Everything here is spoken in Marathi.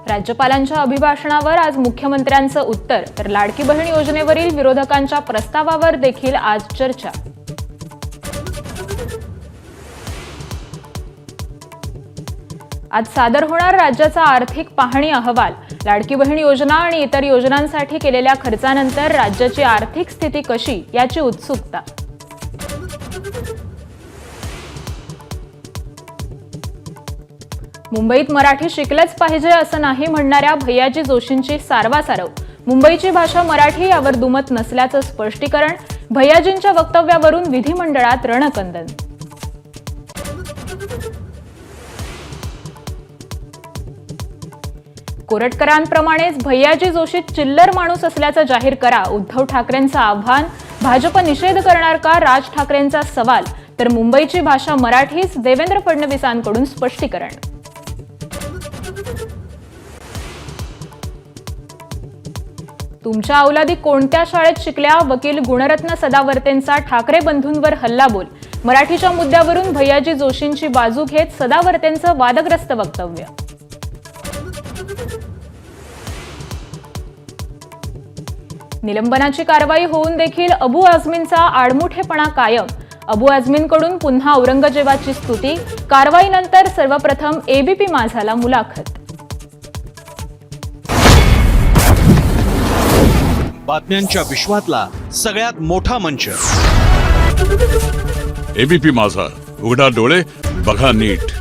राज्यपालांच्या अभिभाषणावर आज मुख्यमंत्र्यांचं उत्तर, तर लाडकी बहीण योजनेवरील विरोधकांच्या प्रस्तावावर देखील आज चर्चा. आज सादर होणार राज्याचा आर्थिक पाहणी अहवाल. लाडकी बहीण योजना आणि इतर योजनांसाठी केलेल्या खर्चानंतर राज्याची आर्थिक स्थिती कशी याची उत्सुकता. मुंबईत मराठी शिकलंच पाहिजे असं नाही म्हणणाऱ्या भैयाजी जोशींची सारवासारव. मुंबईची भाषा मराठी यावर दुमत नसल्याचं स्पष्टीकरण. भैयाजींच्या वक्तव्यावरून विधिमंडळात रणकंदन. कोरटकरांप्रमाणेच भैयाजी जोशी चिल्लर माणूस असल्याचं जाहीर करा. उद्धव ठाकरेंचं आव्हान. भाजप निषेध करणार का? राज ठाकरेंचा सवाल. तर मुंबईची भाषा मराठीच, देवेंद्र फडणवीसांकडून स्पष्टीकरण. तुमच्या औलादी कोणत्या शाळेत शिकल्या? वकील गुणरत्न सदावर्तेंचा ठाकरे बंधूंवर हल्लाबोल. मराठीच्या मुद्द्यावरून भैयाजी जोशींची बाजू घेत सदावर्तेंचं वादग्रस्त वक्तव्य. निलंबनाची कारवाई होऊन देखील अबू आझमींचा आडमुठेपणा कायम. अबू आझमींकडून पुन्हा औरंगजेबाची स्तुती. कारवाईनंतर सर्वप्रथम एबीपी माझाला मुलाखत. बातम्यांच्या विश्वातला सगळ्यात मोठा मंच एबीपी माझा, उघडा डोळे बघा नीट.